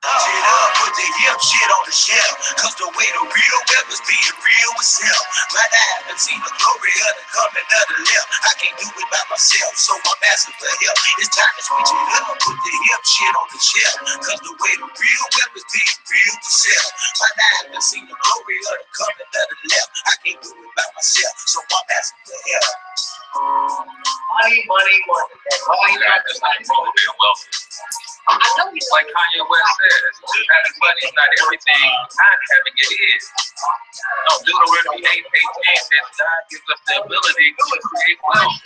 Put the hip shit on the shelf, cause the way the real weapons being real itself. Might I haven't seen the glory of the coming of the left. I can't do it by myself, so I'm asking for help. It's time to switch it up, put the hip shit on the shelf, cause the way the real weapons being real itself. Might I haven't seen the glory of the coming of the left. I can't do it by myself, so I'm asking for help. Money, money, money. Money is not wrong with being wealthy. I know you like Kanye West says, having money is not everything, not having it is. No, Deuteronomy 8:18 says God gives us the ability to create wealth.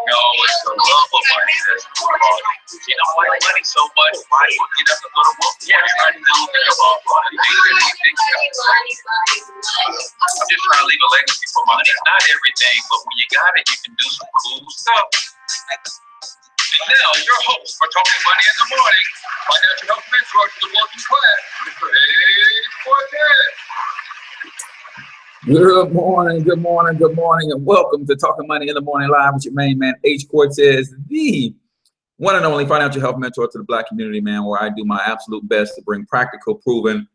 No, it's the love of money that's wrong. You don't like money so much, why do you get up and go to work? Yeah, trying to do think about all the things that you think I'm just trying to leave a legacy for money. It's not everything, but when you got it, you can do some cool stuff. And now, your host for Talking Money in the Morning, financial health mentor to the working class, Mr. Good morning, good morning, good morning, and welcome to Talking Money in the Morning Live with your main man, H. Cortez, the one and only financial health mentor to the Black community, man, where I do my absolute best to bring practical, proven,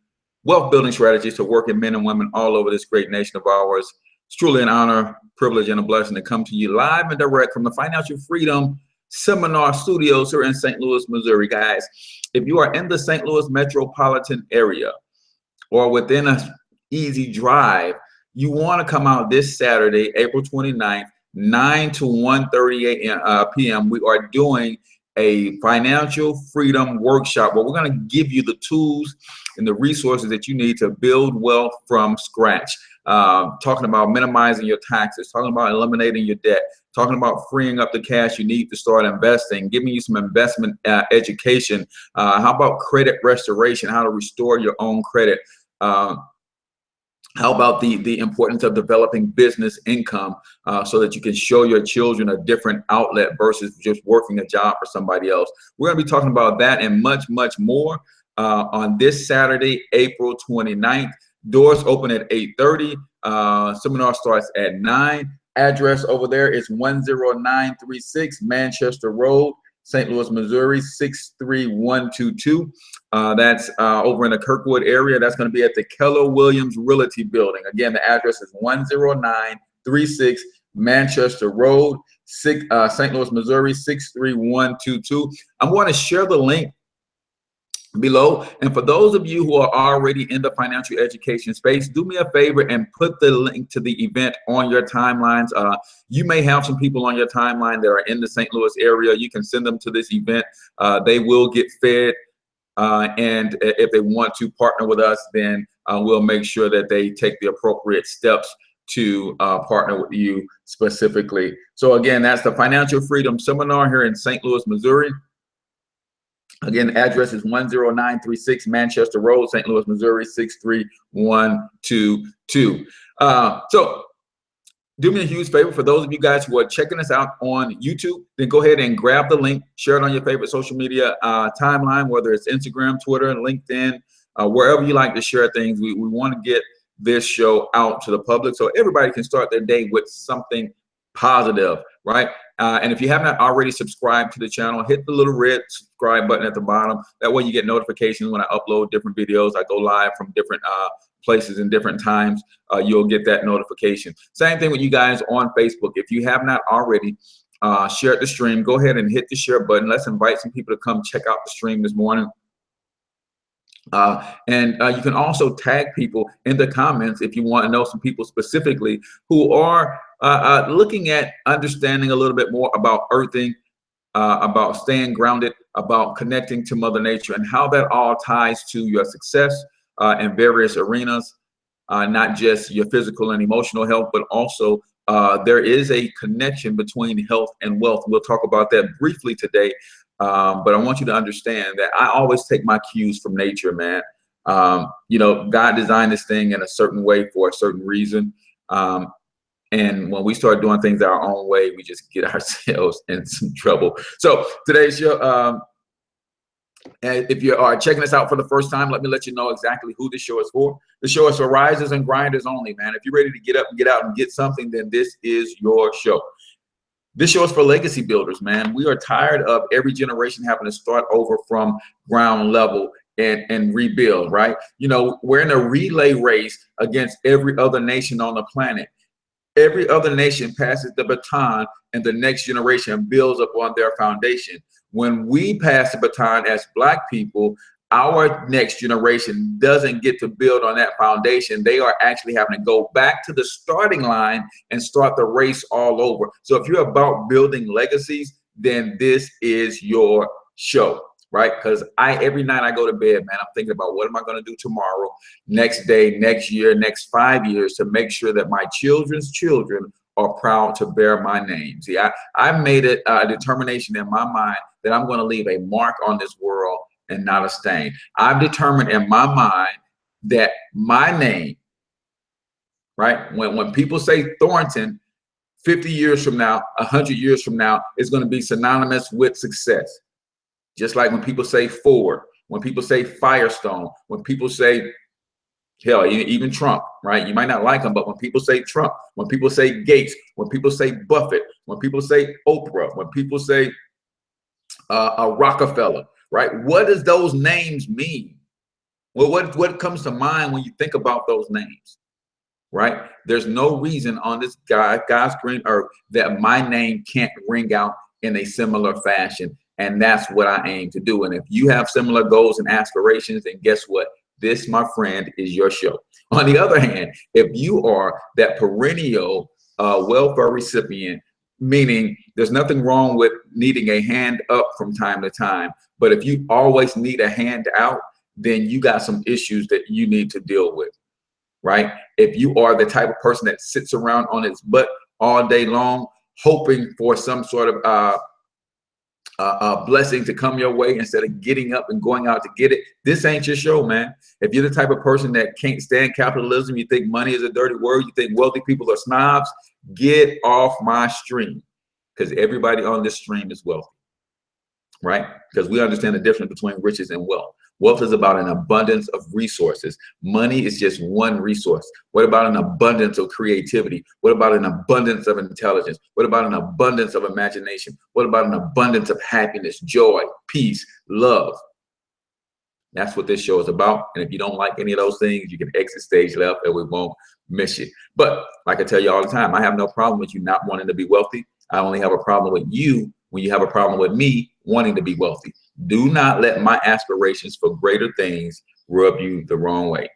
wealth-building strategies to working men and women all over this great nation of ours. It's truly an honor, privilege, and a blessing to come to you live and direct from the Financial Freedom Seminar Studios here in St. Louis, Missouri. Guys, if you are in the St. Louis metropolitan area or within an easy drive, you want to come out this Saturday, April 29th, 9 to 1:30 p.m. We are doing a financial freedom workshop where we're going to give you the tools and the resources that you need to build wealth from scratch. Talking about minimizing your taxes, talking about eliminating your debt, talking about freeing up the cash you need to start investing, giving you some investment education. How about credit restoration, how to restore your own credit? How about the importance of developing business income so that you can show your children a different outlet versus just working a job for somebody else? We're going to be talking about that and much, much more on this Saturday, April 29th. Doors open at 8:30. Seminar starts at 9. Address over there is 10936 Manchester Road, St. Louis, Missouri, 63122. That's over in the Kirkwood area. That's going to be at the Keller Williams Realty Building. Again, the address is 10936 Manchester Road, St. Louis, Missouri, 63122. I'm going to share the link below, and for those of you who are already in the financial education space, do me a favor and put the link to the event on your timelines. You may have some people on your timeline that are in the St. Louis area. You can send them to this event. They will get fed, and if they want to partner with us, then we'll make sure that they take the appropriate steps to partner with you specifically. So again, that's the Financial Freedom Seminar here in St. Louis, Missouri. Again, the address is 10936 Manchester Road, St. Louis, Missouri, 63122. So do me a huge favor, for those of you guys who are checking us out on YouTube, then go ahead and grab the link, share it on your favorite social media timeline, whether it's Instagram, Twitter, LinkedIn, wherever you like to share things. We want to get this show out to the public so everybody can start their day with something positive, right? And if you have not already subscribed to the channel, hit the little red subscribe button at the bottom. That way you get notifications when I upload different videos. I go live from different places and different times. You'll get that notification. Same thing with you guys on Facebook. If you have not already shared the stream, go ahead and hit the share button. Let's invite some people to come check out the stream this morning. And you can also tag people in the comments if you want to know some people specifically who are looking at understanding a little bit more about earthing, about staying grounded, about connecting to Mother Nature, and how that all ties to your success in various arenas, not just your physical and emotional health, but also there is a connection between health and wealth. We'll talk about that briefly today. But I want you to understand that I always take my cues from nature, man. You know, God designed this thing in a certain way for a certain reason. And when we start doing things our own way, we just get ourselves in some trouble. So today's show, and if you are checking us out for the first time, let me let you know exactly who this show is for. The show is for risers and grinders only, man. If you're ready to get up and get out and get something, then this is your show. This show is for legacy builders, man. We are tired of every generation having to start over from ground level and rebuild, right? You know, we're in a relay race against every other nation on the planet. Every other nation passes the baton and the next generation builds upon their foundation. When we pass the baton as Black people, our next generation doesn't get to build on that foundation. They are actually having to go back to the starting line and start the race all over. So if you're about building legacies, then this is your show, right? Because every night I go to bed, man, I'm thinking about what am I going to do tomorrow, next day, next year, next 5 years to make sure that my children's children are proud to bear my name. See, I made it a determination in my mind that I'm going to leave a mark on this world and not a stain. I've determined in my mind that my name, right, when people say Thornton, 50 years from now, 100 years from now, is going to be synonymous with success. Just like when people say Ford, when people say Firestone, when people say, hell, even Trump, right? You might not like him, but when people say Trump, when people say Gates, when people say Buffett, when people say Oprah, when people say Rockefeller, right? What does those names mean? Well, what comes to mind when you think about those names, right? There's no reason on this God's green earth that my name can't ring out in a similar fashion. And that's what I aim to do. And if you have similar goals and aspirations, then guess what? This, my friend, is your show. On the other hand, if you are that perennial welfare recipient, meaning there's nothing wrong with needing a hand up from time to time, but if you always need a hand out, then you got some issues that you need to deal with, right? If you are the type of person that sits around on its butt all day long, hoping for some sort of blessing to come your way instead of getting up and going out to get it, this ain't your show, man. If you're the type of person that can't stand capitalism, you think money is a dirty word, you think wealthy people are snobs, get off my stream, because everybody on this stream is wealthy, right? Because we understand the difference between riches and wealth. Wealth is about an abundance of resources. Money is just one resource. What about an abundance of creativity? What about an abundance of intelligence? What about an abundance of imagination? What about an abundance of happiness, joy, peace, love? That's what this show is about. And if you don't like any of those things, you can exit stage left and we won't miss you. But like I tell you all the time, I have no problem with you not wanting to be wealthy. I only have a problem with you when you have a problem with me wanting to be wealthy. Do not let my aspirations for greater things rub you the wrong way.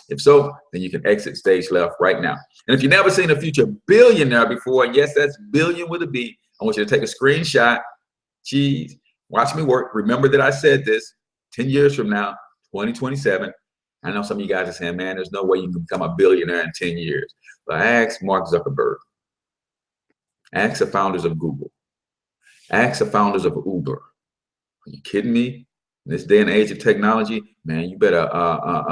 If so, then you can exit stage left right now. And if you've never seen a future billionaire before, and yes, that's billion with a B, I want you to take a screenshot. Geez, watch me work. Remember that I said this 10 years from now, 2027. I know some of you guys are saying, man, there's no way you can become a billionaire in 10 years. But ask Mark Zuckerberg. Ask the founders of Google. Ask the founders of Uber. Are you kidding me? In this day and age of technology, man, you better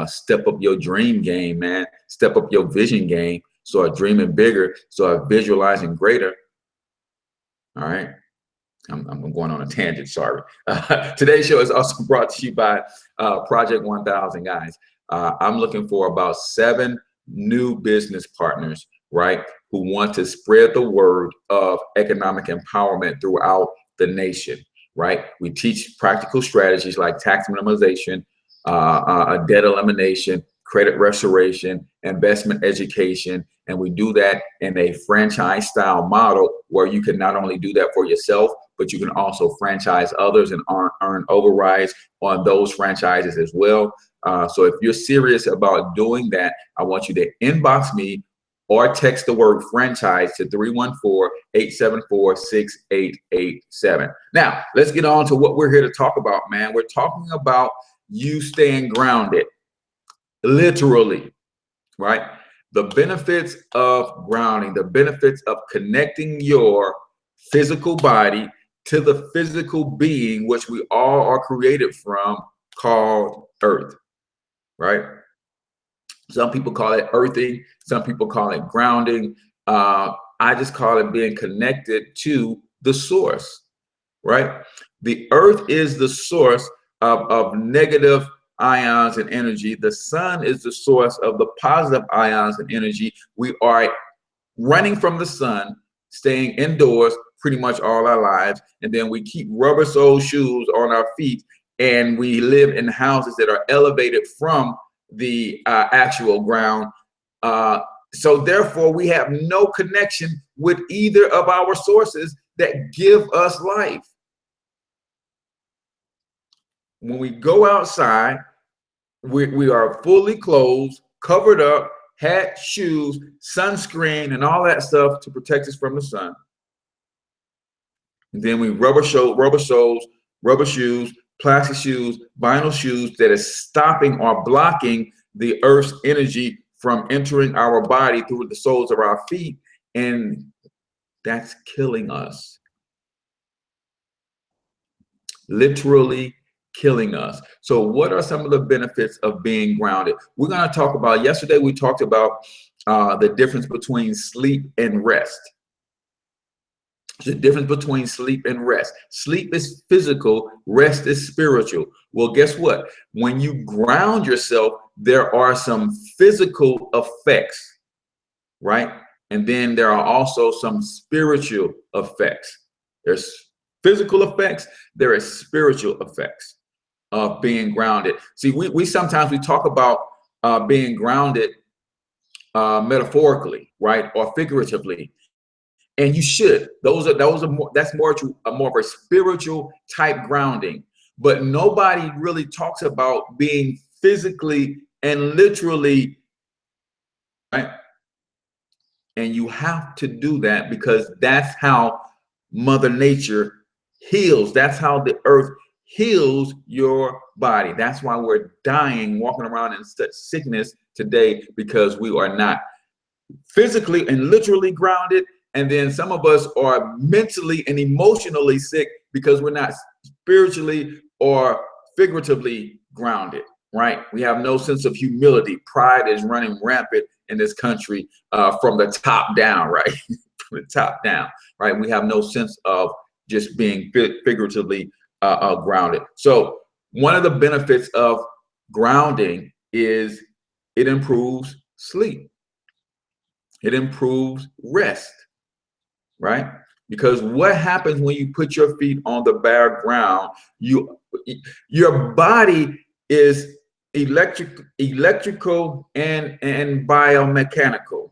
step up your dream game, man. Step up your vision game. Start dreaming bigger. Start visualizing greater. All right. I'm going on a tangent, sorry. Today's show is also brought to you by Project 1000, guys. I'm looking for about 7 new business partners, right, who want to spread the word of economic empowerment throughout the nation, right? We teach practical strategies like tax minimization, debt elimination, credit restoration, investment education, and we do that in a franchise style model where you can not only do that for yourself, but you can also franchise others and earn overrides on those franchises as well. So if you're serious about doing that, I want you to inbox me or text the word franchise to 314-874-6887. Now, let's get on to what we're here to talk about, man. We're talking about you staying grounded, literally, right? The benefits of grounding, the benefits of connecting your physical body to the physical being, which we all are created from, called Earth, right? Some people call it earthing. Some people call it grounding. I just call it being connected to the source, right? The Earth is the source of negative ions and energy. The sun is the source of the positive ions and energy. We are running from the sun, staying indoors pretty much all our lives. And then we keep rubber sole shoes on our feet, and we live in houses that are elevated from the actual ground. So therefore, we have no connection with either of our sources that give us life. When we go outside, we are fully clothed, covered up, hat, shoes, sunscreen, and all that stuff to protect us from the sun. And then we rubber soles, rubber shoes, plastic shoes, vinyl shoes that is stopping or blocking the earth's energy from entering our body through the soles of our feet, and that's killing us. Literally killing us. So what are some of the benefits of being grounded? We're going to talk about, yesterday we talked about the difference between sleep and rest. The difference between sleep and rest. Sleep is physical, rest is spiritual. Well, guess what? When you ground yourself, there are some physical effects, right? And then there are also some spiritual effects. There's physical effects, there are spiritual effects of being grounded. See, we sometimes we talk about being grounded metaphorically, right, or figuratively. And you should. That's more of a spiritual type grounding. But nobody really talks about being physically and literally, right? And you have to do that because that's how Mother Nature heals. That's how the earth heals your body. That's why we're dying, walking around in such sickness today, because we are not physically and literally grounded. And then some of us are mentally and emotionally sick because we're not spiritually or figuratively grounded, right? We have no sense of humility. Pride is running rampant in this country from the top down, right? From the top down, right? We have no sense of just being figuratively grounded. So one of the benefits of grounding is it improves sleep. It improves rest. Right? Because what happens when you put your feet on the bare ground, your body is electrical and biomechanical,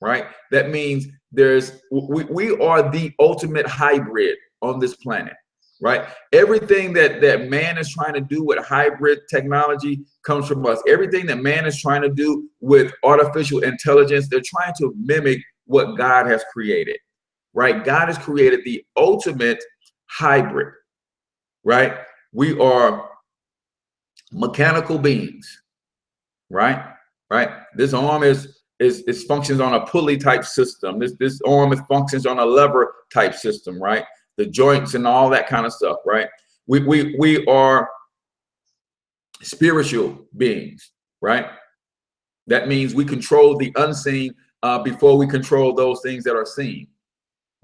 right? That means we are the ultimate hybrid on this planet, right? Everything that man is trying to do with hybrid technology comes from us. Everything that man is trying to do with artificial intelligence, they're trying to mimic what God has created. Right? God has created the ultimate hybrid, right? We are mechanical beings, right? Right? This arm is functions on a pulley type system. This arm functions on a lever type system, right? The joints and all that kind of stuff, right? We are spiritual beings, right? That means we control the unseen before we control those things that are seen.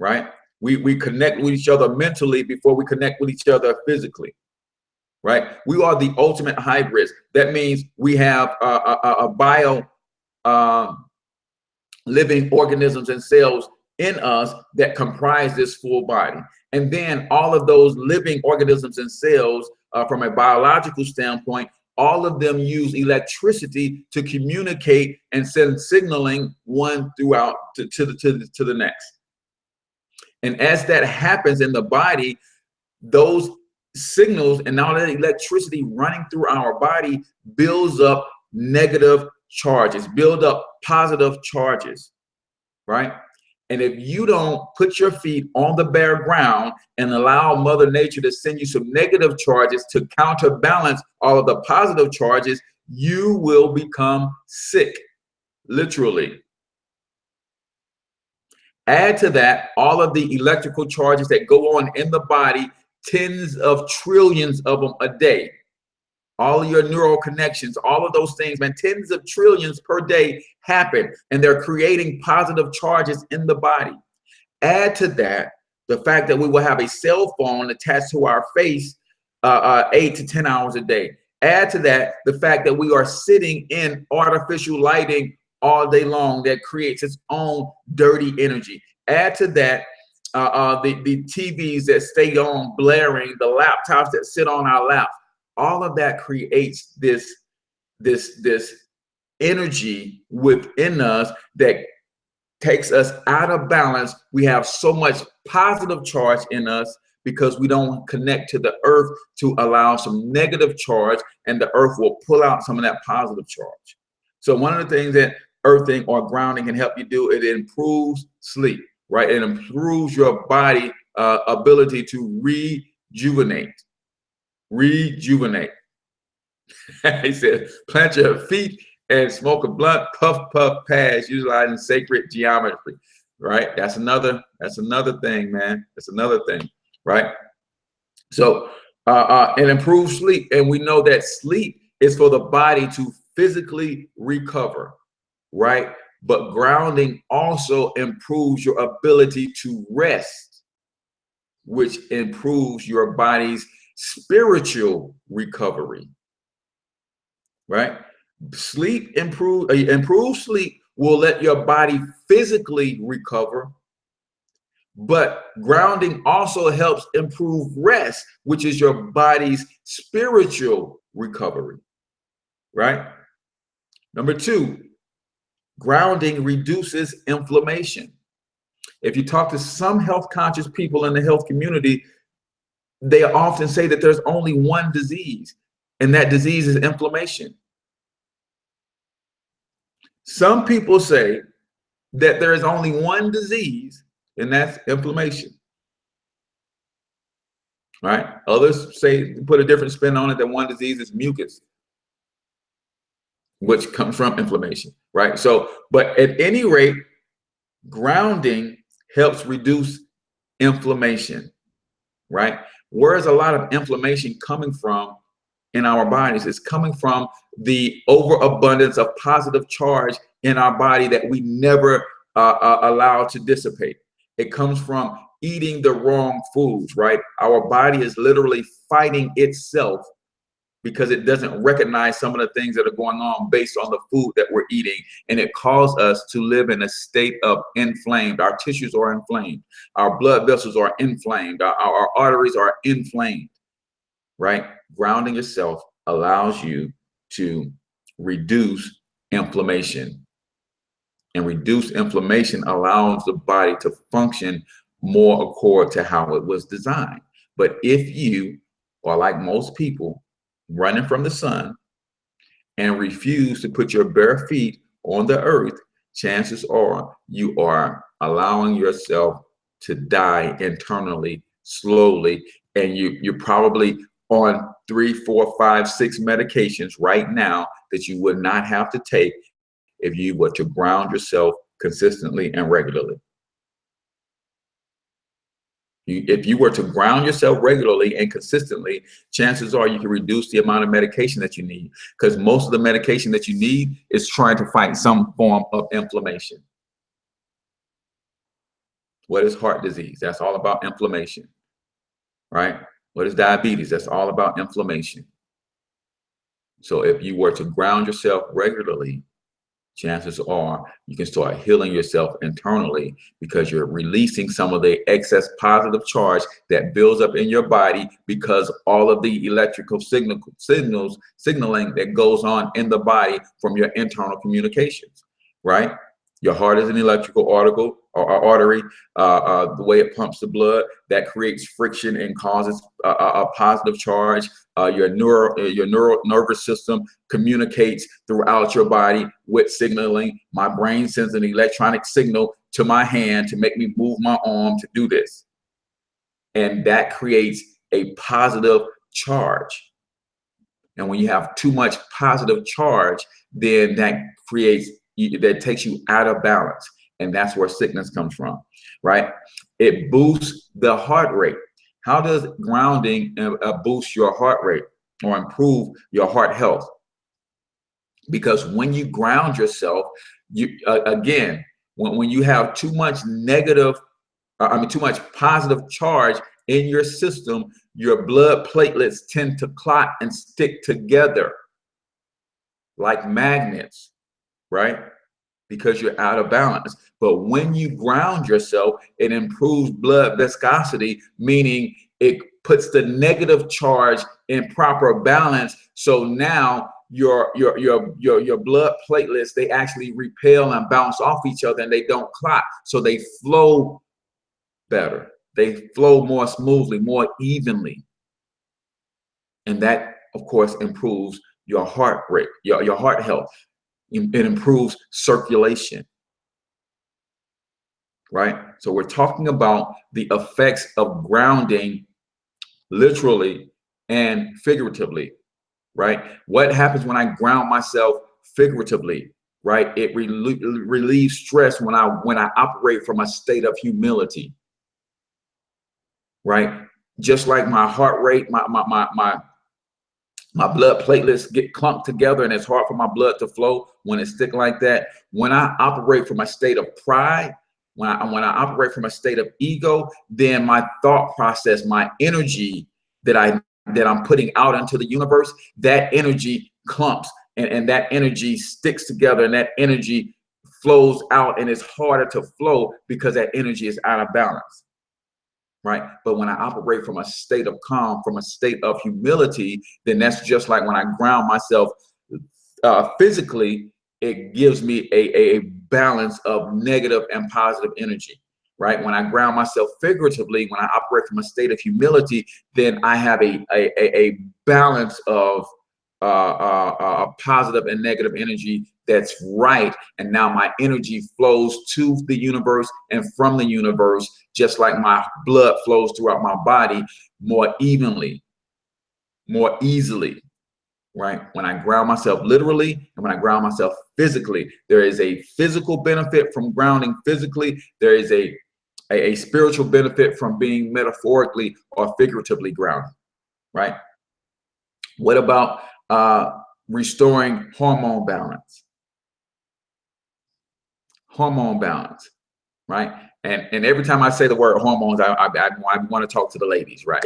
Right? We connect with each other mentally before we connect with each other physically, right? We are the ultimate hybrids. That means we have a bio living organisms and cells in us that comprise this full body. And then all of those living organisms and cells, from a biological standpoint, all of them use electricity to communicate and send signaling one throughout to the next. And as that happens in the body, those signals and all that electricity running through our body builds up negative charges, build up positive charges, right? And if you don't put your feet on the bare ground and allow Mother Nature to send you some negative charges to counterbalance all of the positive charges, you will become sick, literally. Add to that all of the electrical charges that go on in the body, tens of trillions of them a day. All of your neural connections, all of those things, man, tens of trillions per day happen, and they're creating positive charges in the body. Add to that the fact that we will have a cell phone attached to our face 8 to 10 hours a day. Add to that the fact that we are sitting in artificial lighting all day long that creates its own dirty energy. Add to that the TVs that stay on blaring, the laptops that sit on our laps, all of that creates this energy within us that takes us out of balance. We have so much positive charge in us because we don't connect to the earth to allow some negative charge, and the earth will pull out some of that positive charge. So one of the things that earthing or grounding can help you do, it improves sleep, right? It improves your body ability to rejuvenate. Rejuvenate. He said, plant your feet and smoke a blunt, puff, puff, pass, utilizing sacred geometry, right? That's another thing, man. That's another thing, right? So, and improve sleep. And we know that sleep is for the body to physically recover, right? But grounding also improves your ability to rest, which improves your body's spiritual recovery, right? Improved sleep will let your body physically recover, but grounding also helps improve rest, which is your body's spiritual recovery, right? Number two, grounding reduces inflammation. If you talk to some health conscious people in the health community, they often say that there's only one disease, and that disease is inflammation. Some people say that there is only one disease, and that's inflammation. Right? Others say, put a different spin on it, that one disease is mucus, which comes from inflammation, right? So, but at any rate, grounding helps reduce inflammation, right? Where's a lot of inflammation coming from in our bodies? It's coming from the overabundance of positive charge in our body that we never allow to dissipate. It comes from eating the wrong foods, right? Our body is literally fighting itself because it doesn't recognize some of the things that are going on based on the food that we're eating. And it causes us to live in a state of inflamed. Our tissues are inflamed. Our blood vessels are inflamed. Our arteries are inflamed, right? Grounding yourself allows you to reduce inflammation. And reduced inflammation allows the body to function more according to how it was designed. But if you are like most people, running from the sun and refuse to put your bare feet on the earth, chances are you are allowing yourself to die internally, slowly, and you're probably on 3, 4, 5, 6 medications right now that you would not have to take if you were to ground yourself consistently and regularly. If you were to ground yourself regularly and consistently, chances are you can reduce the amount of medication that you need, because most of the medication that you need is trying to fight some form of inflammation. What is heart disease? That's all about inflammation, right? What is diabetes? That's all about inflammation. So if you were to ground yourself regularly, chances are you can start healing yourself internally because you're releasing some of the excess positive charge that builds up in your body because all of the electrical signaling that goes on in the body from your internal communications, right? Your heart is an electrical artery. The way it pumps the blood, that creates friction and causes a positive charge. Your nervous system communicates throughout your body with signaling. My brain sends an electronic signal to my hand to make me move my arm to do this. And that creates a positive charge. And when you have too much positive charge, then that takes you out of balance. And that's where sickness comes from, right? It boosts the heart rate. How does grounding boost your heart rate or improve your heart health? Because when you ground yourself, again, when you have too much too much positive charge in your system, your blood platelets tend to clot and stick together like magnets, right? because you're out of balance. But when you ground yourself, it improves blood viscosity, meaning it puts the negative charge in proper balance. So now your blood platelets, they actually repel and bounce off each other, and they don't clot. So they flow better. They flow more smoothly, more evenly. And that, of course, improves your heart rate, your heart health. It improves circulation, right? So we're talking about the effects of grounding literally and figuratively, right? What happens when I ground myself figuratively, right? It relieves stress when I operate from a state of humility, right? Just like my heart rate, my blood platelets get clumped together, and it's hard for my blood to flow when it's thick like that. When I operate from a state of pride, when I operate from a state of ego, then my thought process, my energy that I'm putting out into the universe, that energy clumps, and that energy sticks together, and that energy flows out, and it's harder to flow because that energy is out of balance. Right? But when I operate from a state of calm, from a state of humility, then that's just like when I ground myself physically, it gives me a balance of negative and positive energy, right? When I ground myself figuratively, when I operate from a state of humility, then I have a balance of positive and negative energy that's right. And now my energy flows to the universe and from the universe, just like my blood flows throughout my body more evenly, more easily, right? When I ground myself literally and when I ground myself physically, there is a physical benefit from grounding physically. There is a spiritual benefit from being metaphorically or figuratively grounded, right? What about restoring hormone balance? Hormone balance, right? And every time I say the word hormones, I want to talk to the ladies, right?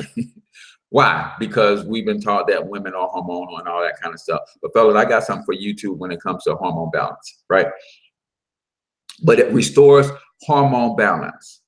Why? Because we've been taught that women are hormonal and all that kind of stuff. But fellas, I got something for you too when it comes to hormone balance, right? But it restores hormone balance.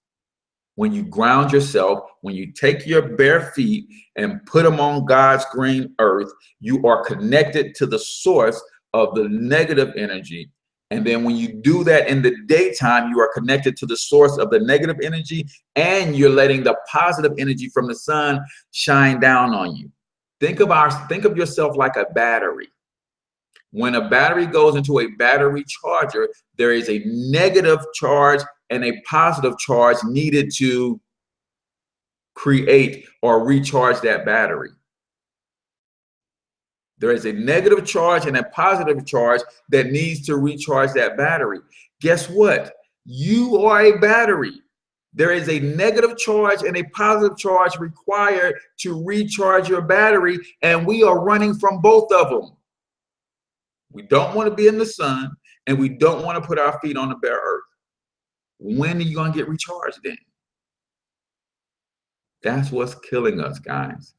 When you ground yourself, when you take your bare feet and put them on God's green earth, you are connected to the source of the negative energy. And then when you do that in the daytime, you are connected to the source of the negative energy, and you're letting the positive energy from the sun shine down on you. Think of yourself like a battery. When a battery goes into a battery charger, there is a negative charge and a positive charge needed to create or recharge that battery. There is a negative charge and a positive charge that needs to recharge that battery. Guess what? You are a battery. There is a negative charge and a positive charge required to recharge your battery, and we are running from both of them. We don't want to be in the sun, and we don't want to put our feet on the bare earth. When are you going to get recharged then? That's what's killing us, guys.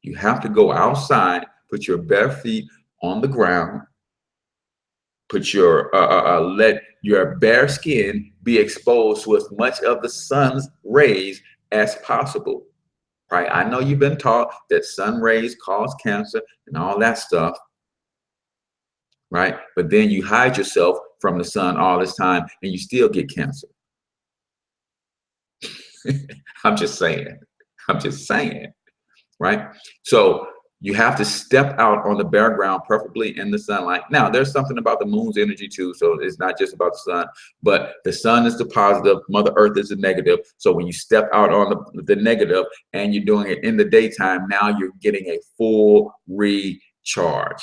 You have to go outside, put your bare feet on the ground, put your let your bare skin be exposed to as much of the sun's rays as possible. Right? I know you've been taught that sun rays cause cancer and all that stuff. Right? But then you hide yourself from the sun all this time and you still get cancer. I'm just saying. I'm just saying. Right? So you have to step out on the bare ground, preferably in the sunlight. Now, there's something about the moon's energy too, so it's not just about the sun, but the sun is the positive, Mother Earth is the negative. So when you step out on the negative and you're doing it in the daytime, now you're getting a full recharge.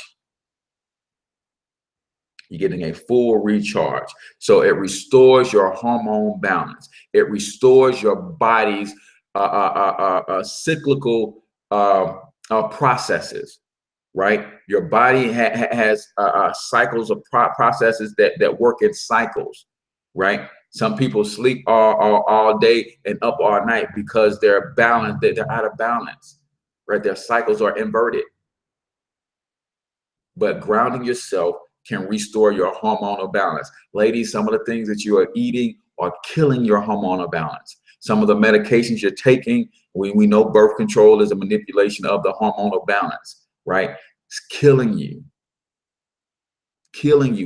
You're getting a full recharge. So it restores your hormone balance. It restores your body's cyclical processes, right? Your body has cycles of processes that work in cycles, right? Some people sleep all day and up all night because they're balanced, they're out of balance, right? Their cycles are inverted. But grounding yourself can restore your hormonal balance. Ladies, some of the things that you are eating are killing your hormonal balance. Some of the medications you're taking, we know birth control is a manipulation of the hormonal balance, right? It's killing you,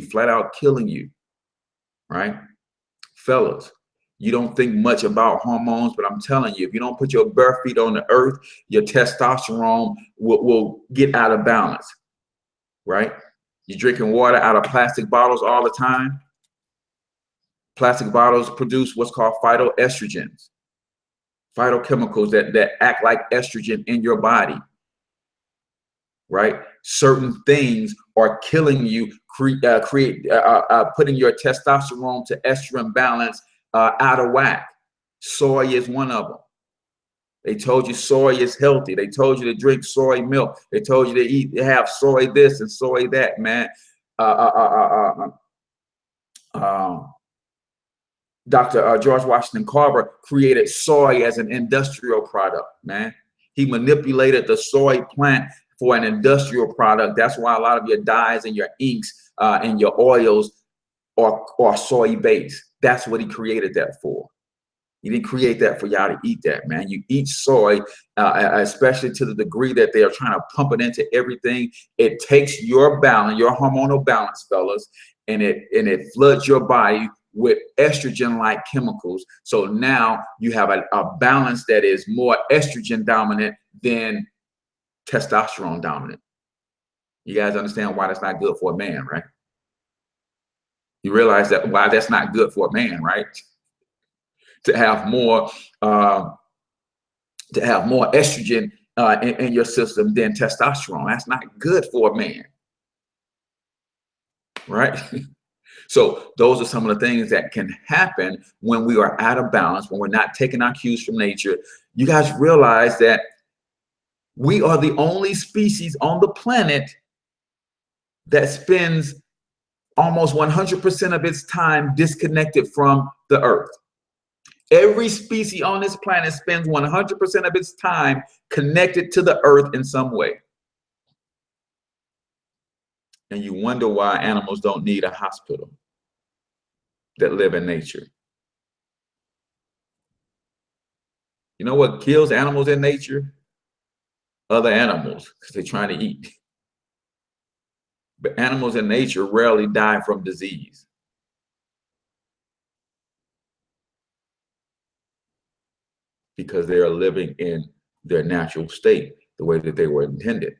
flat out killing you, right? Fellas, you don't think much about hormones, but I'm telling you, if you don't put your bare feet on the earth, your testosterone will get out of balance, right? You're drinking water out of plastic bottles all the time. Plastic bottles produce what's called phytoestrogens, phytochemicals that act like estrogen in your body, right? Certain things are killing you, putting your testosterone to estrogen balance out of whack. Soy is one of them. They told you soy is healthy. They told you to drink soy milk. They told you to have soy this and soy that, man. Dr. George Washington Carver created soy as an industrial product, man. He manipulated the soy plant for an industrial product. That's why a lot of your dyes and your inks and your oils are soy based. That's what he created that for. He didn't create that for y'all to eat that, man. You eat soy, especially to the degree that they are trying to pump it into everything. It takes your balance, your hormonal balance, fellas, and it floods your body with estrogen-like chemicals. So now you have a balance that is more estrogen dominant than testosterone dominant. You guys understand why that's not good for a man, right? You realize that why that's not good for a man, right? To have more estrogen in your system than testosterone. That's not good for a man, right? So those are some of the things that can happen when we are out of balance, when we're not taking our cues from nature. You guys realize that we are the only species on the planet that spends almost 100% of its time disconnected from the earth. Every species on this planet spends 100% of its time connected to the earth in some way. And you wonder why animals don't need a hospital that live in nature. You know what kills animals in nature? Other animals, because they're trying to eat. But animals in nature rarely die from disease. Because they are living in their natural state, the way that they were intended.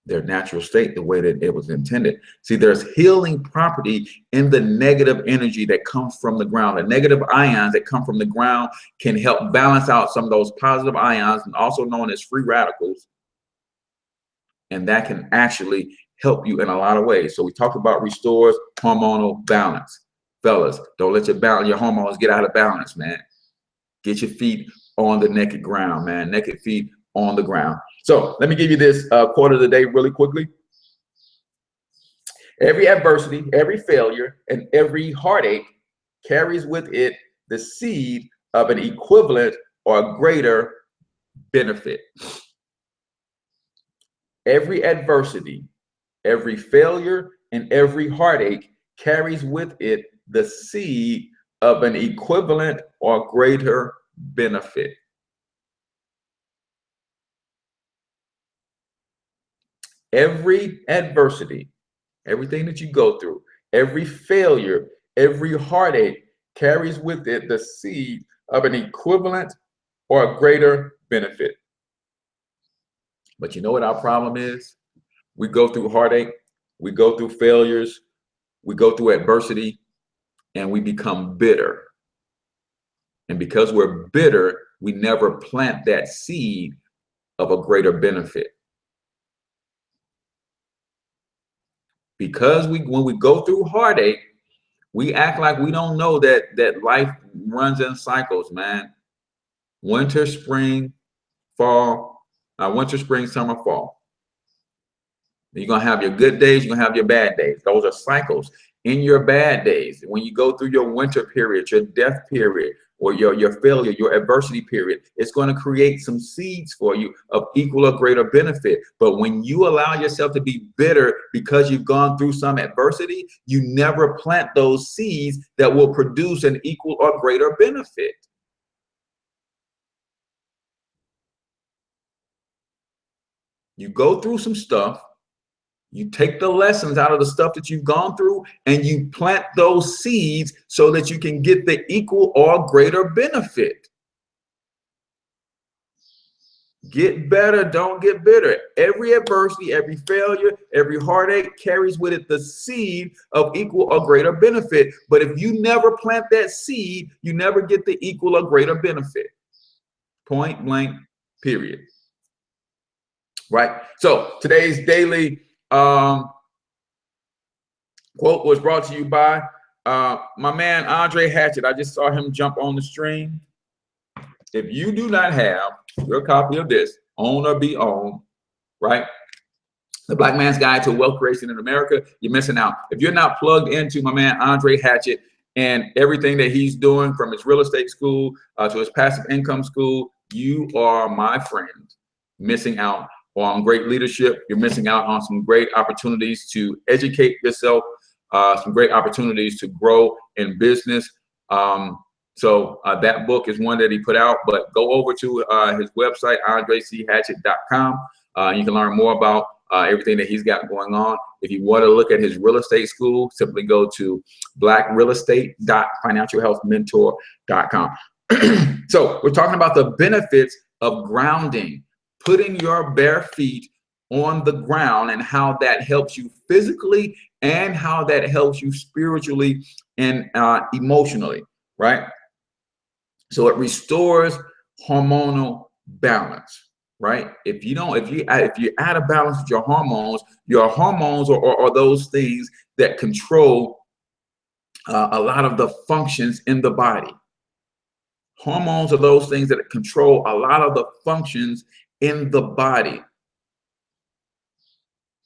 Their natural state, the way that it was intended. See, there's healing property in the negative energy that comes from the ground. The negative ions that come from the ground can help balance out some of those positive ions, and also known as free radicals. And that can actually help you in a lot of ways. So we talked about restores hormonal balance. Fellas, don't let your hormones get out of balance, man. Get your feet on the naked ground, man. Naked feet on the ground. So let me give you this quote of the day really quickly. Every adversity, every failure, and every heartache carries with it the seed of an equivalent or greater benefit. Every adversity, every failure, and every heartache carries with it the seed of an equivalent or greater benefit. Every adversity, everything that you go through, every failure, every heartache carries with it the seed of an equivalent or a greater benefit. But you know what our problem is? We go through heartache, we go through failures, we go through adversity, and we become bitter. And because we're bitter, we never plant that seed of a greater benefit. Because when we go through heartache, we act like we don't know that life runs in cycles, man. Winter, spring, fall, winter, spring, summer, fall. You're gonna have your good days, you're gonna have your bad days. Those are cycles. In your bad days, when you go through your winter period, your death period, or your failure, your adversity period, it's going to create some seeds for you of equal or greater benefit. But when you allow yourself to be bitter because you've gone through some adversity, you never plant those seeds that will produce an equal or greater benefit. You go through some stuff, you take the lessons out of the stuff that you've gone through, and you plant those seeds so that you can get the equal or greater benefit. Get better, don't get bitter. Every adversity, every failure, every heartache carries with it the seed of equal or greater benefit. But if you never plant that seed, you never get the equal or greater benefit. Point blank, period. Right? So today's daily quote was brought to you by my man Andre Hatchett. I just saw him jump on the stream. If you do not have your copy of this, own or be owned, right? The Black Man's Guide to Wealth Creation in America, you're missing out. If you're not plugged into my man Andre Hatchett and everything that he's doing, from his real estate school to his passive income school, you are, my friend, missing out on great leadership. You're missing out on some great opportunities to educate yourself, some great opportunities to grow in business. So that book is one that he put out, but go over to his website, andrechhatchett.com. You can learn more about everything that he's got going on. If you want to look at his real estate school, simply go to blackrealestate.financialhealthmentor.com. So we're talking about the benefits of grounding, putting your bare feet on the ground, and how that helps you physically and how that helps you spiritually and emotionally, right? So it restores hormonal balance, right? If you're out of balance with your hormones are those things that control a lot of the functions in the body. Hormones are those things that control a lot of the functions in the body.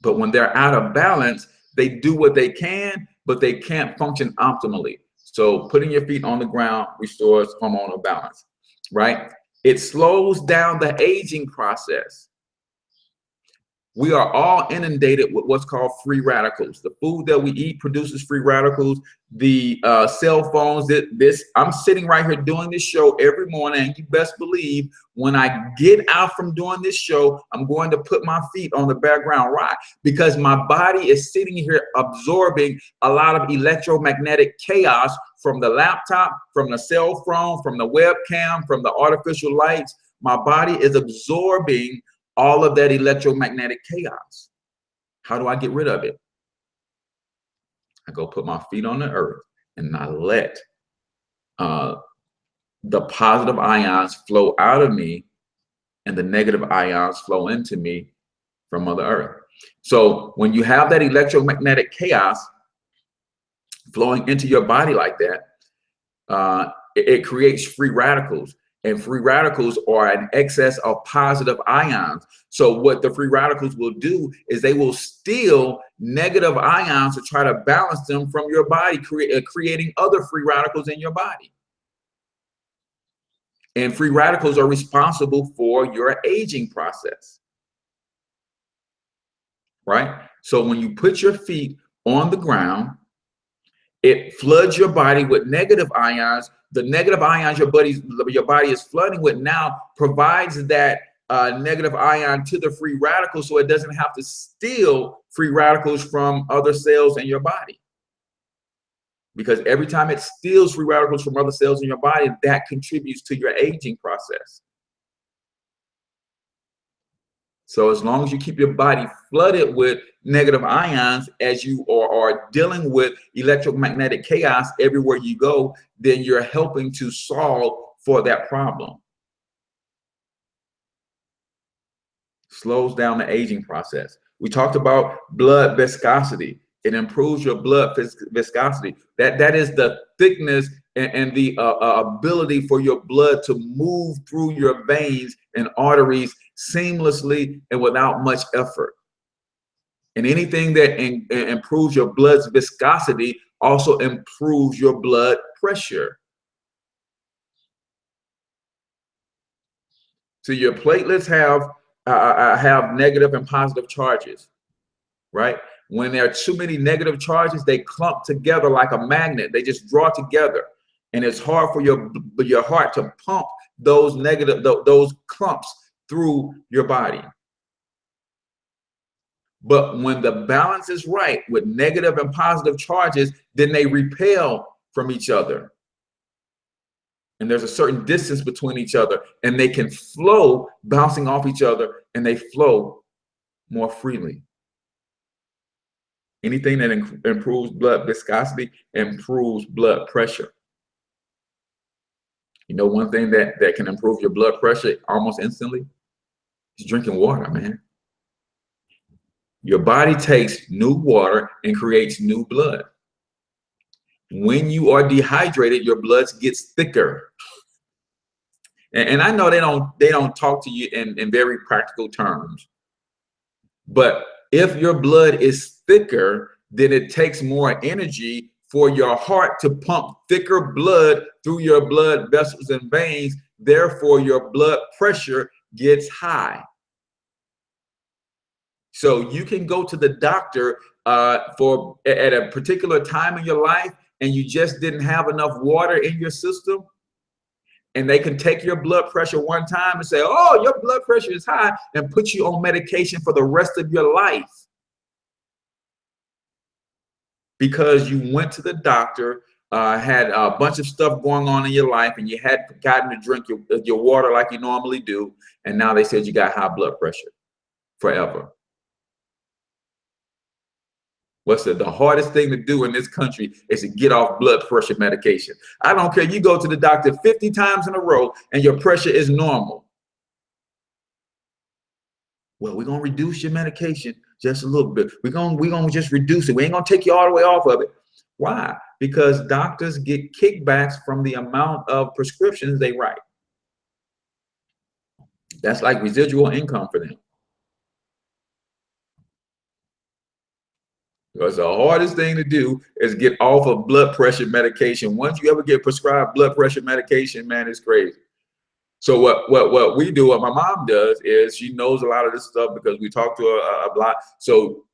But when they're out of balance, they do what they can, but they can't function optimally. So putting your feet on the ground restores hormonal balance, right? It slows down the aging process. We are all inundated with what's called free radicals. The food that we eat produces free radicals. The cell phones, I'm sitting right here doing this show every morning, and you best believe when I get out from doing this show, I'm going to put my feet on the background rock, because my body is sitting here absorbing a lot of electromagnetic chaos from the laptop, from the cell phone, from the webcam, from the artificial lights. My body is absorbing all of that electromagnetic chaos. How do I get rid of it? I go put my feet on the earth, and I let the positive ions flow out of me and the negative ions flow into me from Mother Earth. So when you have that electromagnetic chaos flowing into your body like that, it creates free radicals. And free radicals are an excess of positive ions. So what the free radicals will do is they will steal negative ions to try to balance them from your body, creating other free radicals in your body. And free radicals are responsible for your aging process, right? So when you put your feet on the ground, it floods your body with negative ions. The negative ions your body is flooding with now provides that negative ion to the free radicals, so it doesn't have to steal free radicals from other cells in your body. Because every time it steals free radicals from other cells in your body, that contributes to your aging process. So as long as you keep your body flooded with negative ions as you are dealing with electromagnetic chaos everywhere you go, then you're helping to solve for that problem. Slows down the aging process. We talked about blood viscosity. It improves your blood viscosity. That is the thickness and the ability for your blood to move through your veins and arteries seamlessly and without much effort. And anything that improves your blood's viscosity also improves your blood pressure. So your platelets have negative and positive charges, right? When there are too many negative charges, they clump together like a magnet. They just draw together, and it's hard for your heart to pump those negative those clumps through your body. But when the balance is right with negative and positive charges, then they repel from each other. And there's a certain distance between each other, and they can flow bouncing off each other, and they flow more freely. Anything that improves blood viscosity improves blood pressure. You know, one thing that can improve your blood pressure almost instantly is drinking water, man. Your body takes new water and creates new blood. When you are dehydrated, your blood gets thicker. And I know they don't talk to you in very practical terms. But if your blood is thicker, then it takes more energy for your heart to pump thicker blood through your blood vessels and veins. Therefore, your blood pressure gets high. So you can go to the doctor at a particular time in your life, and you just didn't have enough water in your system, and they can take your blood pressure one time and say, oh, your blood pressure is high, and put you on medication for the rest of your life because you went to the doctor, had a bunch of stuff going on in your life, and you had forgotten to drink your water like you normally do, and now they said you got high blood pressure forever. What's the hardest thing to do in this country is to get off blood pressure medication. I don't care. You go to the doctor 50 times in a row and your pressure is normal. Well, we're going to reduce your medication just a little bit. We're going to just reduce it. We ain't going to take you all the way off of it. Why? Because doctors get kickbacks from the amount of prescriptions they write. That's like residual income for them. Because the hardest thing to do is get off of blood pressure medication. Once you ever get prescribed blood pressure medication, man, it's crazy. So what we do, what my mom does, is she knows a lot of this stuff because we talk to her a lot. So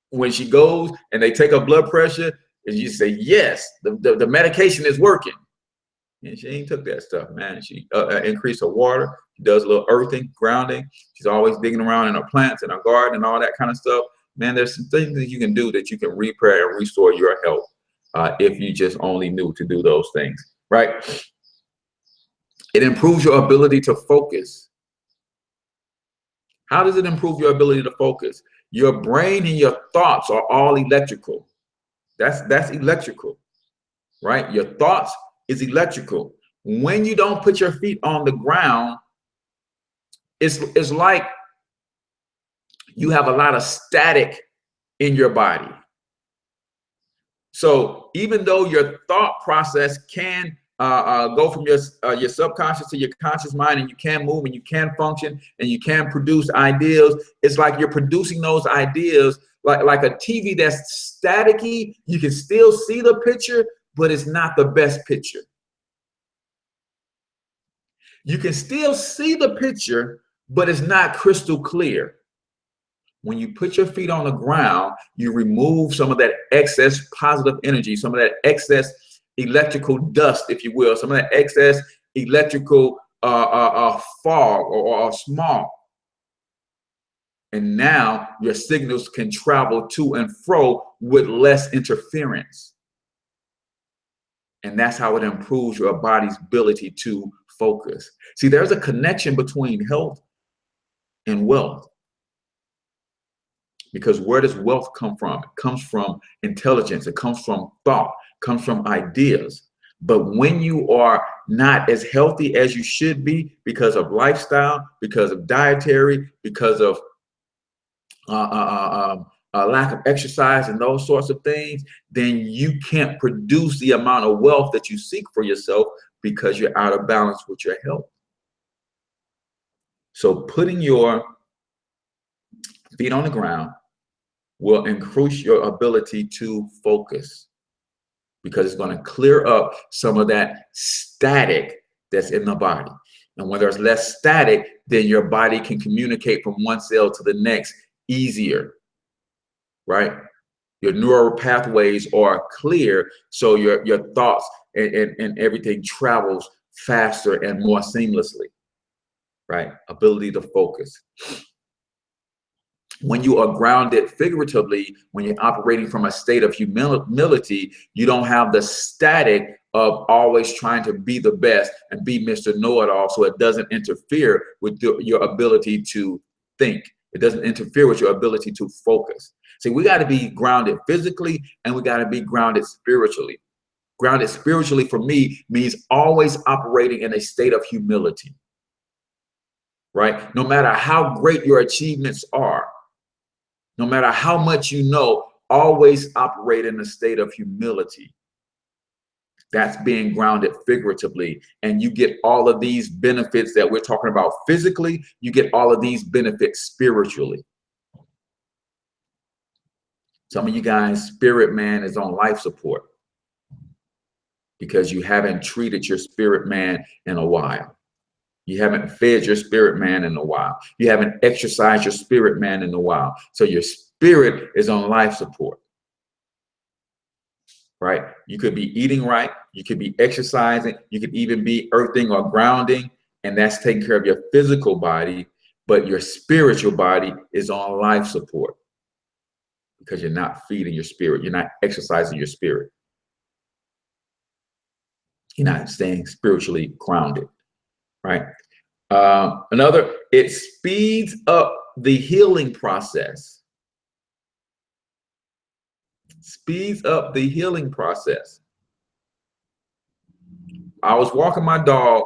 when she goes and they take her blood pressure, and you say, yes, the medication is working. And she ain't took that stuff, man. She increased her water. She does a little earthing, grounding. She's always digging around in her plants, in her garden, and all that kind of stuff. Man, there's some things that you can do that you can repair and restore your health if you just only knew to do those things, right? It improves your ability to focus. How does it improve your ability to focus? Your brain and your thoughts are all electrical. That's electrical, right? Your thoughts is electrical. When you don't put your feet on the ground, it's like you have a lot of static in your body. So even though your thought process can go from your subconscious to your conscious mind, and you can move and you can function and you can produce ideas, it's like you're producing those ideas like a TV that's staticky. You can still see the picture, but it's not the best picture. You can still see the picture, but it's not crystal clear. When you put your feet on the ground, you remove some of that excess positive energy, some of that excess electrical dust, if you will, some of that excess electrical fog or smog. And now your signals can travel to and fro with less interference. And that's how it improves your body's ability to focus. See, there's a connection between health and wealth. Because where does wealth come from? It comes from intelligence. It comes from thought. It comes from ideas. But when you are not as healthy as you should be because of lifestyle, because of dietary, because of lack of exercise and those sorts of things, then you can't produce the amount of wealth that you seek for yourself because you're out of balance with your health. So putting your feet on the ground will increase your ability to focus, because it's going to clear up some of that static that's in the body. And when there's less static, then your body can communicate from one cell to the next easier, right? Your neural pathways are clear, so your thoughts and everything travels faster and more seamlessly, right? Ability to focus. When you are grounded figuratively, when you're operating from a state of humility, you don't have the static of always trying to be the best and be Mr. Know-it-all, so it doesn't interfere with your ability to think. It doesn't interfere with your ability to focus. See, we got to be grounded physically and we got to be grounded spiritually. Grounded spiritually for me means always operating in a state of humility, right? No matter how great your achievements are, no matter how much you know, always operate in a state of humility. That's being grounded figuratively. And you get all of these benefits that we're talking about physically, you get all of these benefits spiritually. Some of you guys, spirit man is on life support because you haven't treated your spirit man in a while. You haven't fed your spirit man in a while. You haven't exercised your spirit man in a while. So your spirit is on life support, right? You could be eating right. You could be exercising. You could even be earthing or grounding, and that's taking care of your physical body, but your spiritual body is on life support because you're not feeding your spirit. You're not exercising your spirit. You're not staying spiritually grounded, right? Another, it speeds up the healing process. Speeds up the healing process. I was walking my dog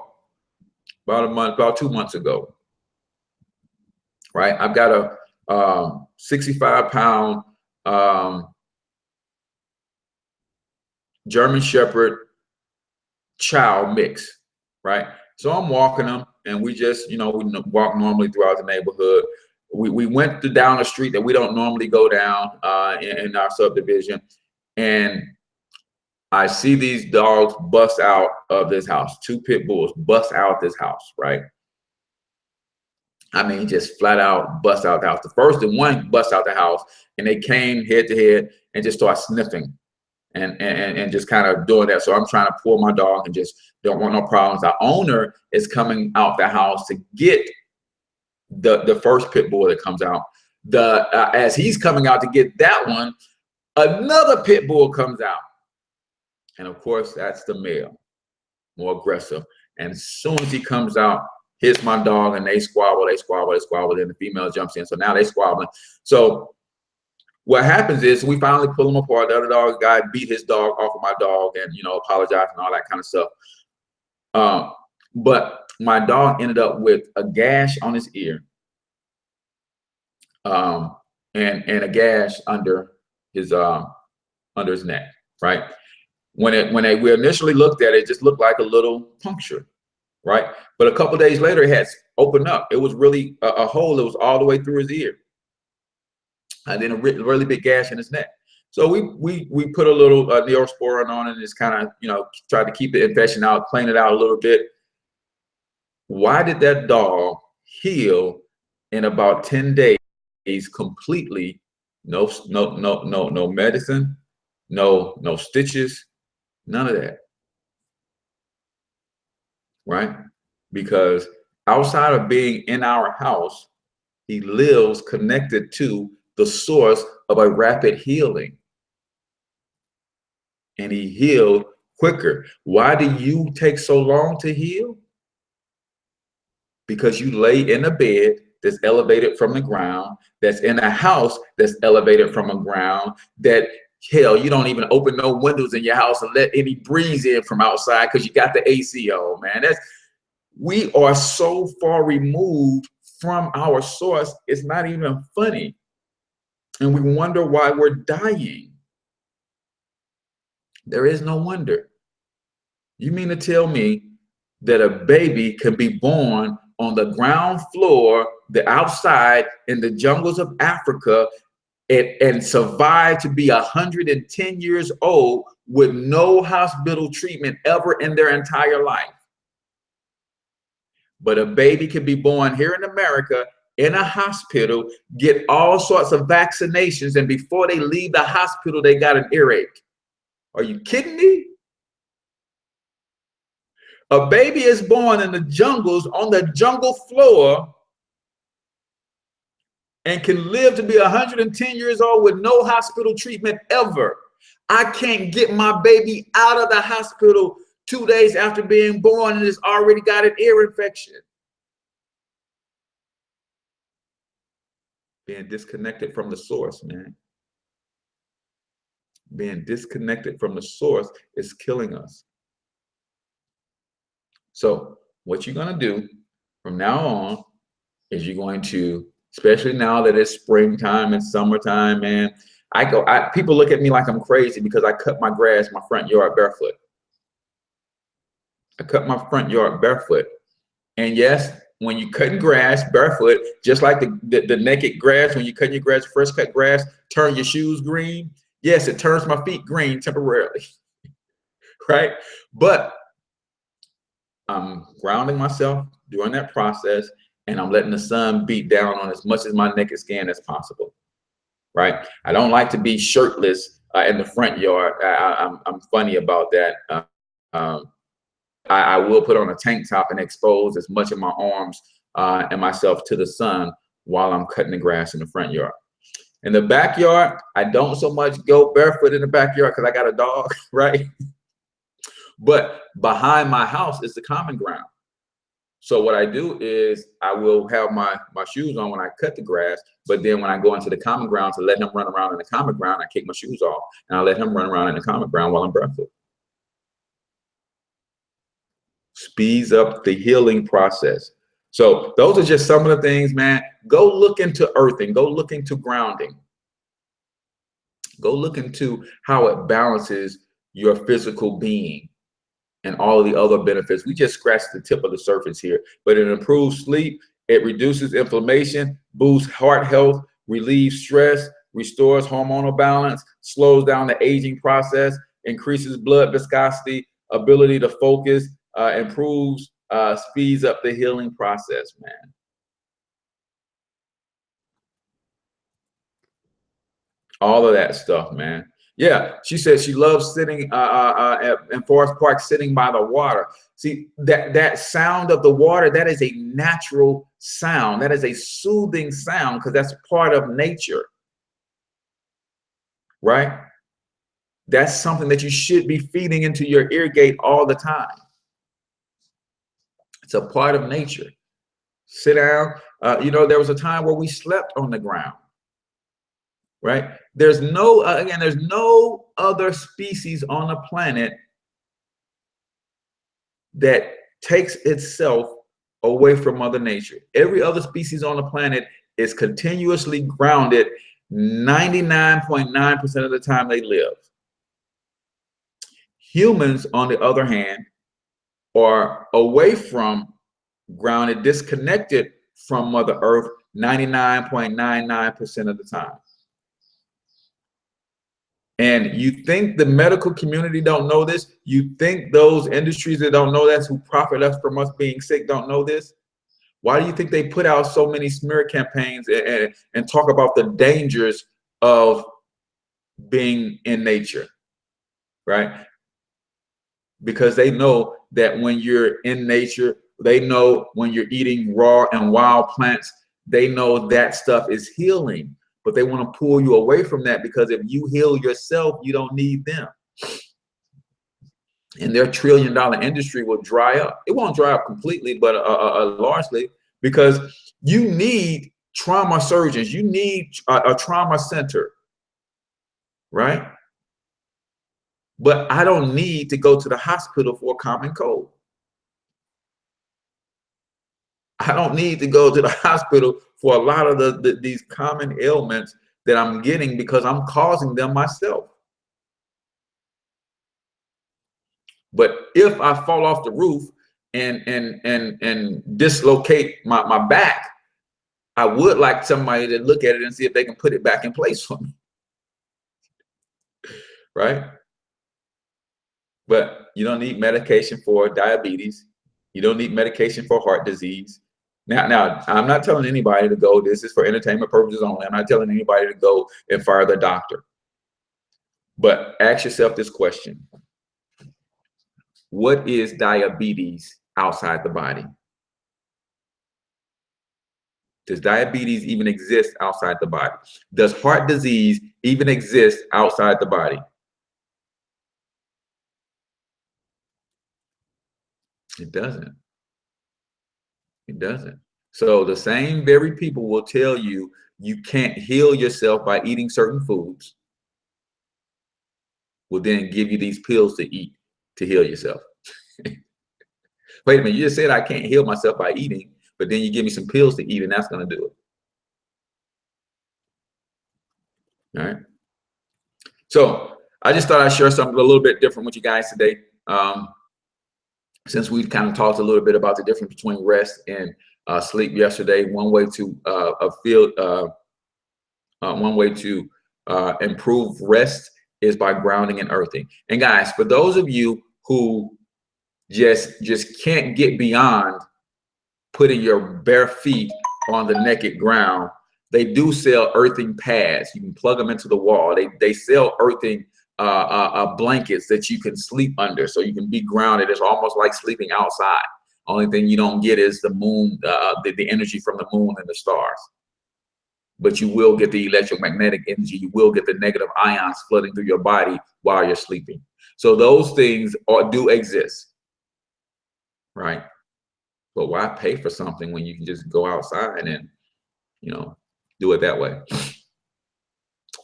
about 2 months ago, right? I've got a 65-pound German Shepherd Chow mix, right? So I'm walking them, and we just, we walk normally throughout the neighborhood. We went down a street that we don't normally go down in our subdivision, and I see these dogs bust out of this house. 2 pit bulls bust out this house, right? I mean, just flat out bust out the house. The first one bust out the house, and they came head to head and just start sniffing and just kind of doing that. So I'm trying to pull my dog and just don't want no problems. The owner is coming out the house to get the first pit bull that comes out. As he's coming out to get that one, another pit bull comes out. And of course, that's the male, more aggressive. And as soon as he comes out, hits my dog, and they squabble, and the female jumps in. So now they squabbling. So what happens is we finally pull them apart. The other dog guy beat his dog off of my dog and, apologized and all that kind of stuff. But my dog ended up with a gash on his ear and a gash under his neck, right? When we initially looked at it, it just looked like a little puncture, right? But a couple days later, it had opened up. It was really a hole that was all the way through his ear. And then a really big gash in his neck. So we put a little Neosporin on it and just kind of, tried to keep the infection out, clean it out a little bit. Why did that dog heal in about 10 days completely? No medicine, no stitches, none of that, right? Because outside of being in our house, he lives connected to the source of a rapid healing. And he healed quicker. Why do you take so long to heal? Because you lay in a bed that's elevated from the ground, that's in a house that's elevated from the ground, that hell, you don't even open no windows in your house and let any breeze in from outside because you got the AC on, man. We are so far removed from our source, it's not even funny. And we wonder why we're dying. There is no wonder. You mean to tell me that a baby can be born on the ground floor, the outside in the jungles of Africa, and survive to be 110 years old with no hospital treatment ever in their entire life? But a baby can be born here in America in a hospital, get all sorts of vaccinations, and before they leave the hospital, they got an earache. Are you kidding me? A baby is born in the jungles on the jungle floor and can live to be 110 years old with no hospital treatment ever. I can't get my baby out of the hospital 2 days after being born and it's already got an ear infection. Being disconnected from the source, man. Being disconnected from the source is killing us. So what you're going to do from now on is you're going to, especially now that it's springtime and summertime, man, people look at me like I'm crazy because I cut my grass, my front yard barefoot. I cut my front yard barefoot. And yes, when you're cutting grass barefoot, just like the naked grass, when you're cutting your grass, fresh cut grass, turn your shoes green. Yes, it turns my feet green temporarily, right? But I'm grounding myself during that process, and I'm letting the sun beat down on as much of my naked skin as possible, right? I don't like to be shirtless in the front yard. I'm funny about that. I will put on a tank top and expose as much of my arms and myself to the sun while I'm cutting the grass in the front yard. In the backyard, I don't so much go barefoot in the backyard because I got a dog, right? But behind my house is the common ground. So what I do is I will have my shoes on when I cut the grass, but then when I go into the common ground to let him run around in the common ground, I kick my shoes off and I let him run around in the common ground while I'm barefoot. Speeds up the healing process. So those are just some of the things, man. Go look into earthing, go look into grounding. Go look into how it balances your physical being and all of the other benefits. We just scratched the tip of the surface here, but it improves sleep, it reduces inflammation, boosts heart health, relieves stress, restores hormonal balance, slows down the aging process, increases blood viscosity, ability to focus, improves, speeds up the healing process, man. All of that stuff, man. Yeah, she said she loves sitting in Forest Park, sitting by the water. See, that sound of the water, that is a natural sound. That is a soothing sound because that's part of nature, right? That's something that you should be feeding into your ear gate all the time. It's a part of nature. Sit down. There was a time where we slept on the ground. Right? There's no, again, there's no other species on the planet that takes itself away from Mother Nature. Every other species on the planet is continuously grounded 99.9% of the time they live. Humans, on the other hand, are away from grounded, disconnected from Mother Earth 99.99% of the time. And you think the medical community don't know this? You think those industries that don't know that, who profit us from us being sick, don't know this? Why do you think they put out so many smear campaigns and talk about the dangers of being in nature, right? Because they know that when you're in nature, they know when you're eating raw and wild plants, they know that stuff is healing. But they want to pull you away from that because if you heal yourself, you don't need them. And their $1 trillion industry will dry up. It won't dry up completely, but largely, because you need trauma surgeons. You need a trauma center, right? But I don't need to go to the hospital for a common cold. I don't need to go to the hospital for a lot of these common ailments that I'm getting because I'm causing them myself. But if I fall off the roof and dislocate my back, I would like somebody to look at it and see if they can put it back in place for me. Right? But you don't need medication for diabetes. You don't need medication for heart disease. Now, I'm not telling anybody to go. This is for entertainment purposes only. I'm not telling anybody to go and fire their doctor. But ask yourself this question. What is diabetes outside the body? Does diabetes even exist outside the body? Does heart disease even exist outside the body? It doesn't. It doesn't. So the same very people will tell you you can't heal yourself by eating certain foods, will then give you these pills to eat to heal yourself. Wait a minute, you just said I can't heal myself by eating, but then you give me some pills to eat and that's going to do it. All right. So I just thought I'd share something a little bit different with you guys today. Since we kind of talked a little bit about the difference between rest and sleep yesterday, one way to improve rest is by grounding and earthing. And guys, for those of you who just can't get beyond putting your bare feet on the naked ground, they do sell earthing pads. You can plug them into the wall. They sell earthing blankets that you can sleep under, so you can be grounded. It's almost like sleeping outside. Only thing you don't get is the moon, the energy from the moon and the stars. But you will get the electromagnetic energy. You will get the negative ions flooding through your body while you're sleeping. So those things do exist, right? But why pay for something when you can just go outside and, you know, do it that way?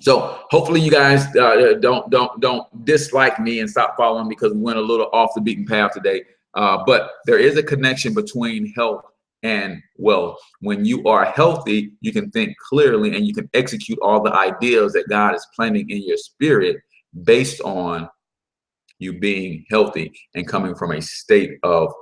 So hopefully you guys don't dislike me and stop following because we went a little off the beaten path today. But there is a connection between health and wealth. When you are healthy, you can think clearly and you can execute all the ideas that God is planting in your spirit based on you being healthy and coming from a state of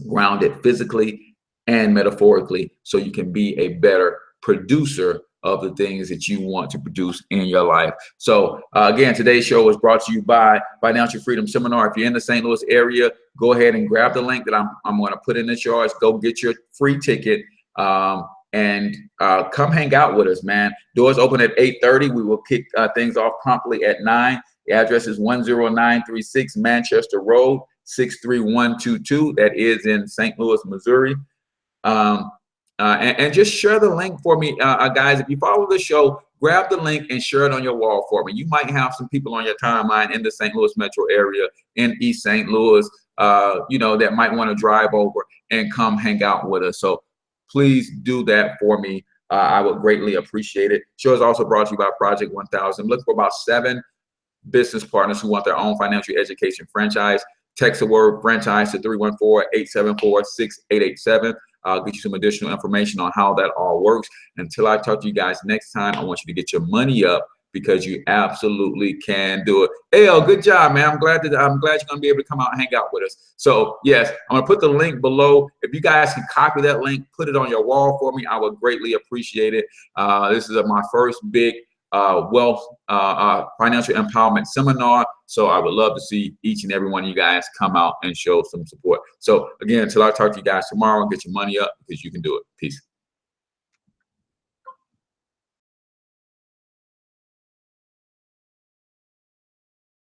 grounded physically and metaphorically, so you can be a better producer of the things that you want to produce in your life. So again, today's show was brought to you by Financial Freedom Seminar. If you're in the St. Louis area, go ahead and grab the link that I'm going to put in the charts. Go get your free ticket and come hang out with us, man. Doors open at 8:30. We will kick things off promptly at 9. The address is 10936 Manchester Road, 63122. That is in St. Louis, Missouri. And just share the link for me, guys. If you follow the show, grab the link and share it on your wall for me. You might have some people on your timeline in the St. Louis metro area, in East St. Louis, you know, that might want to drive over and come hang out with us. So please do that for me. I would greatly appreciate it. Show is also brought to you by Project 1000. Look for about 7 business partners who want their own financial education franchise. Text the word franchise to 314-874-6887. I'll get you some additional information on how that all works. Until I talk to you guys next time, I want you to get your money up because you absolutely can do it. Hey, good job, man. I'm glad you're going to be able to come out and hang out with us. So yes, I'm going to put the link below. If you guys can copy that link, put it on your wall for me, I would greatly appreciate it. This is my first big wealth financial empowerment seminar, so I would love to see each and every one of you guys come out and show some support. So again, until I talk to you guys tomorrow, get your money up because you can do it. Peace.